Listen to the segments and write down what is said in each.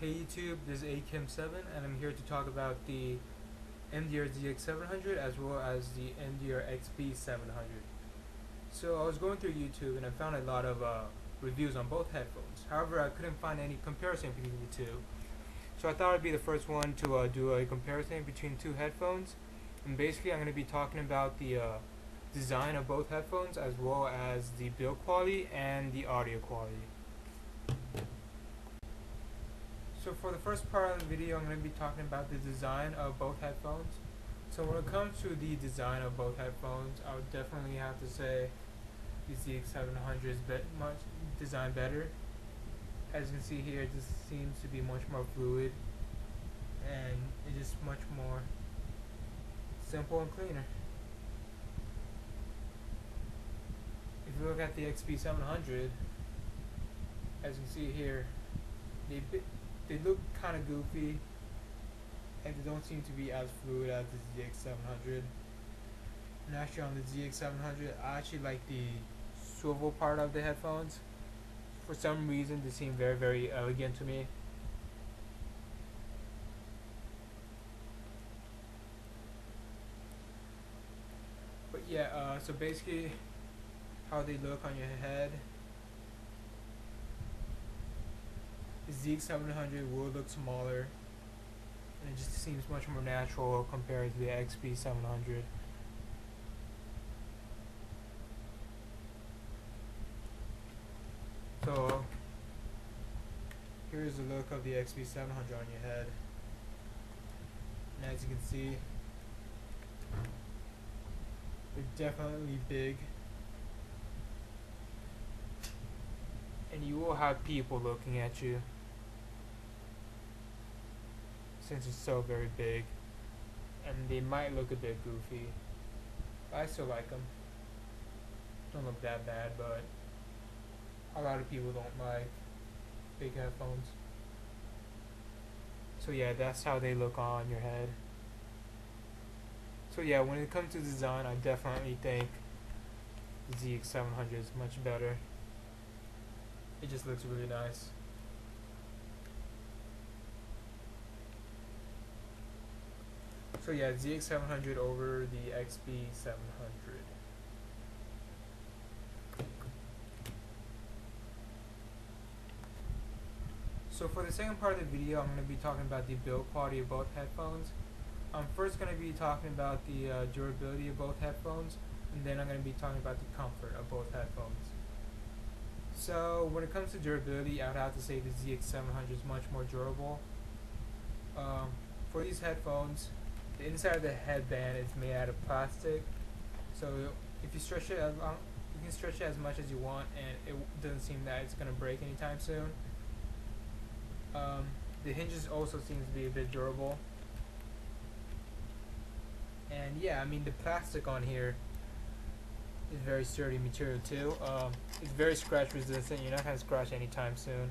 Hey YouTube, this is xb700 and I'm here to talk about the MDR zx700 as well as the MDR xb700. So I was going through YouTube and I found a lot of reviews on both headphones. However, I couldn't find any comparison between the two. So I thought I'd be the first one to do a comparison between two headphones. And basically I'm going to be talking about the design of both headphones as well as the build quality and the audio quality. So for the first part of the video, I'm going to be talking about the design of both headphones. So when it comes to the design of both headphones, I would definitely have to say the zx700 is much designed better. As you can see here, it just seems to be much more fluid and it's just much more simple and cleaner. If you look at the xb700, as you can see here, they look kind of goofy and they don't seem to be as fluid as the zx700. And actually on the zx700, I actually like the swivel part of the headphones. For some reason they seem very, very elegant to me. But yeah, so basically how they look on your head, the zx700 will look smaller and it just seems much more natural compared to the xb700. So here's the look of the xb700 on your head, and as you can see, they're definitely big, and you will have people looking at you since it's so very big, and they might look a bit goofy. I still like them. Don't look that bad, but a lot of people don't like big headphones. So yeah, that's how they look on your head. So yeah, when it comes to design, I definitely think the zx700 is much better. It just looks really nice. So yeah, zx700 over the xb700. So for the second part of the video, I'm going to be talking about the build quality of both headphones. I'm first going to be talking about the durability of both headphones, and then I'm going to be talking about the comfort of both headphones. So when it comes to durability, I would have to say the zx700 is much more durable. For these headphones, the inside of the headband is made out of plastic, so if you stretch it as long, you can stretch it as much as you want, and it doesn't seem that it's going to break anytime soon. The hinges also seems to be a bit durable, and yeah, I mean the plastic on here is very sturdy material too. It's very scratch resistant. You're not going to scratch anytime soon.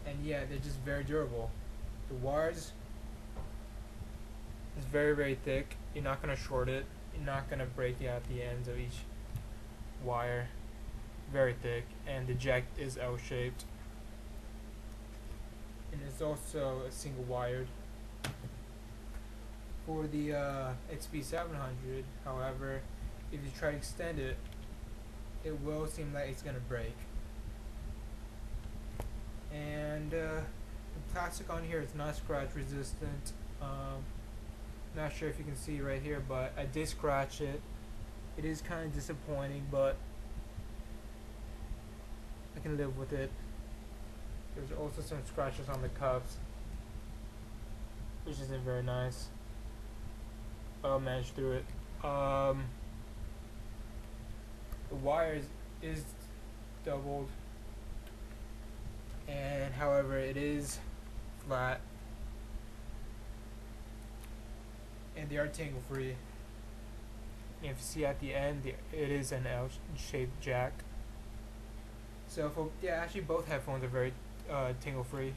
And yeah, they're just very durable. The wires is very, very thick. You're not going to short it. You're not going to break out the ends of each wire. Very thick. And the jack is L-shaped. And it's also a single wired. For the xb700, however, if you try to extend it, it will seem like it's going to break. And the plastic on here is not scratch resistant. Not sure if you can see right here, but I did scratch it. It is kind of disappointing, but I can live with it. There's also some scratches on the cuffs, which isn't very nice. I'll manage through it. The wire is doubled, and however it is flat, and they are tangle free. And if you see at the end, it is an L-shaped jack. So actually both headphones are very tangle free,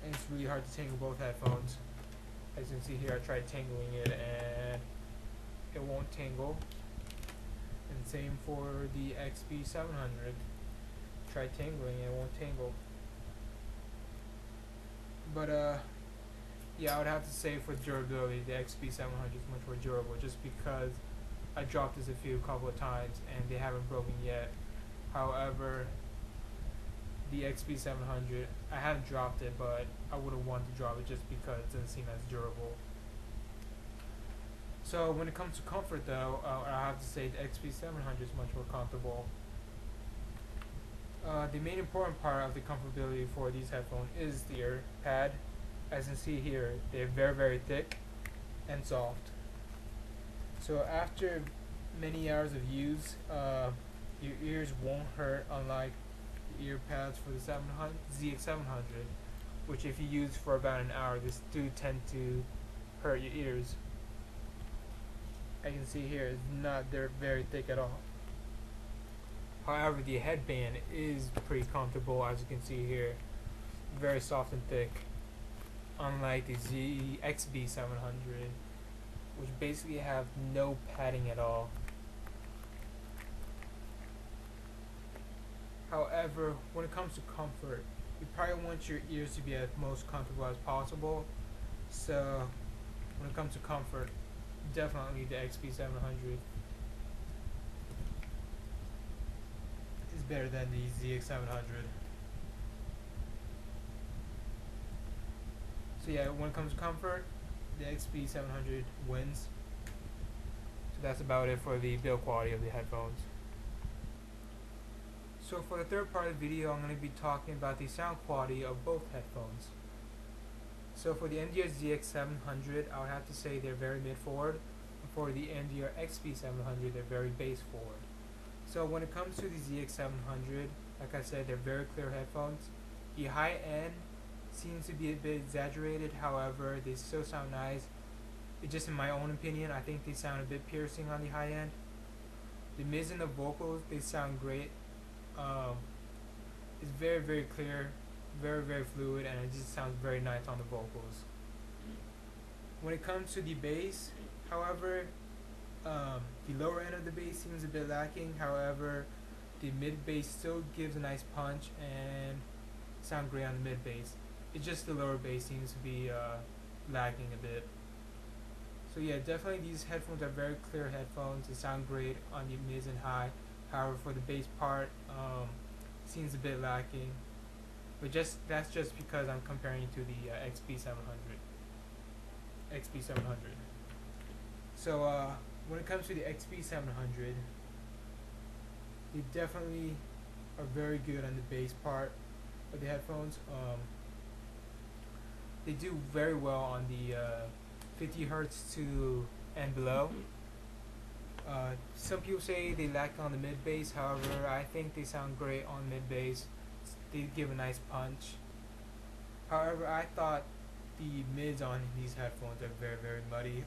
and it's really hard to tangle both headphones. As you can see here, I tried tangling it and it won't tangle. And same for the xb700. try tingling and it won't tingle. But yeah, I would have to say for durability, the xb700 is much more durable, just because I dropped this a couple of times and they haven't broken yet. However, the xb700, I haven't dropped it, but I wouldn't want to drop it just because it doesn't seem as durable. So when it comes to comfort though, I have to say the xb700 is much more comfortable. The main important part of the comfortability for these headphones is the ear pad. As you can see here, they're very, very thick and soft. So after many hours of use, your ears won't hurt, unlike the ear pads for the zx700, which if you use for about an hour, they do tend to hurt your ears. As you can see here, they're very thick at all. However, the headband is pretty comfortable, as you can see here, very soft and thick, unlike the xb700, which basically have no padding at all. However, when it comes to comfort, you probably want your ears to be as most comfortable as possible. So when it comes to comfort, definitely the xb700 is better than the zx700. So yeah, when it comes to comfort, the xb700 wins. So that's about it for the build quality of the headphones. So for the third part of the video, I'm going to be talking about the sound quality of both headphones. So for the NDR zx700, I would have to say they're very mid-forward. For the NDR xb700, they're very bass-forward. So when it comes to the zx700, like I said, they're very clear headphones. The high end seems to be a bit exaggerated, however, they still sound nice. It's just in my own opinion, I think they sound a bit piercing on the high end. The mids and the vocals, they sound great. It's very, very clear, very, very fluid, and it just sounds very nice on the vocals. When it comes to the bass, however, the lower end of the bass seems a bit lacking. However, the mid bass still gives a nice punch and sound great on the mid bass. It's just the lower bass seems to be lacking a bit. So yeah, definitely these headphones are very clear headphones. They sound great on the mids and high. However, for the bass part, seems a bit lacking. But that's just because I'm comparing to the xb700. So when it comes to the xb700, they definitely are very good on the bass part of the headphones. They do very well on the 50 hertz to and below. Some people say they lack on the mid bass. However, I think they sound great on mid bass. They give a nice punch. However, I thought the mids on these headphones are very, very muddy.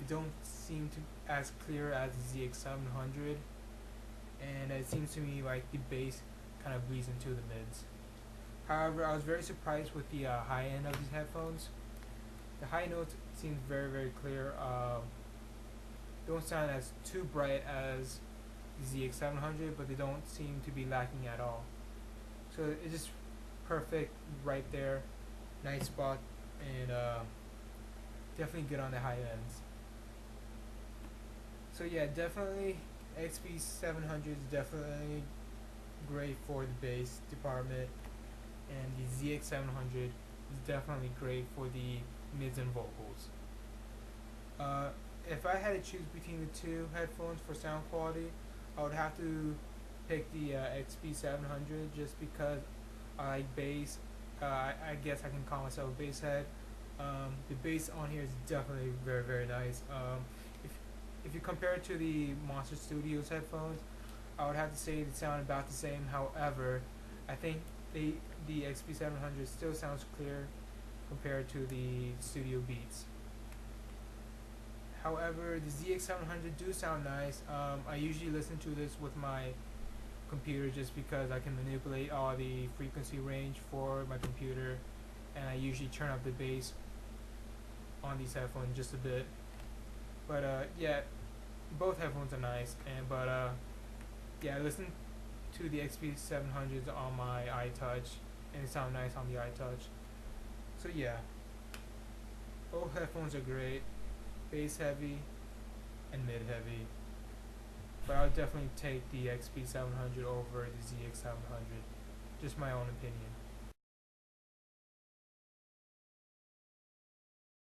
They don't seem to as clear as the zx700, and it seems to me like the bass kind of bleeds into the mids. However, I was very surprised with the high end of these headphones. The high notes seem very, very clear. Don't sound as too bright as the zx700, but they don't seem to be lacking at all. So it's just perfect right there, nice spot, and definitely good on the high ends. So yeah, definitely xb700 is definitely great for the bass department, and the zx700 is definitely great for the mids and vocals. If I had to choose between the two headphones for sound quality, I would have to pick the xb700 just because I like bass. I guess I can call myself a bass head. The bass on here is definitely very, very nice. If you compare it to the Monster Studios headphones, I would have to say they sound about the same. However, I think the xb700 still sounds clear compared to the Studio Beats. However, the zx700 do sound nice. I usually listen to this with my computer just because I can manipulate all the frequency range for my computer, and I usually turn up the bass on these headphones just a bit. But yeah, both headphones are nice, and yeah, listen to the xb700s on my iTouch, and it sounds nice on the iTouch. So yeah, both headphones are great, bass heavy and mid heavy, but I would definitely take the xb700 over the zx700. Just my own opinion.